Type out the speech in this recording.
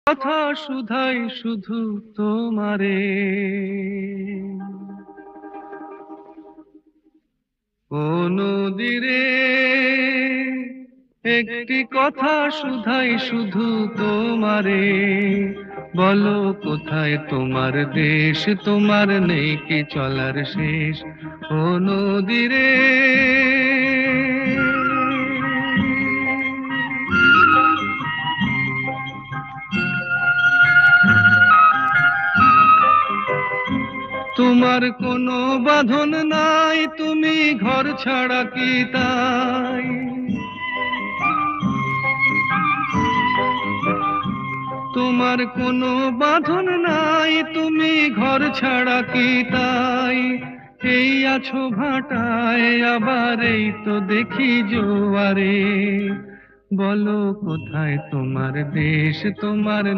কথা শুধাই শুধু তোমারে। ও নদীরে একটি কথা শুধাই শুধু তোমারে, বলো কোথায় তোমার দেশ, তোমার নেই কি চলার শেষ। ও নদীরে তোমার কোনো বাঁধন নাই, তুমি ঘর ছাড়া কি তাই। তোমার কোনো বাঁধন নাই, তুমি ঘর ছাড়া কি তাই। এই আছো ভাটায়, আবার এই তো দেখি জোয়ারে, বলো কোথায় তোমার দেশ, তোমার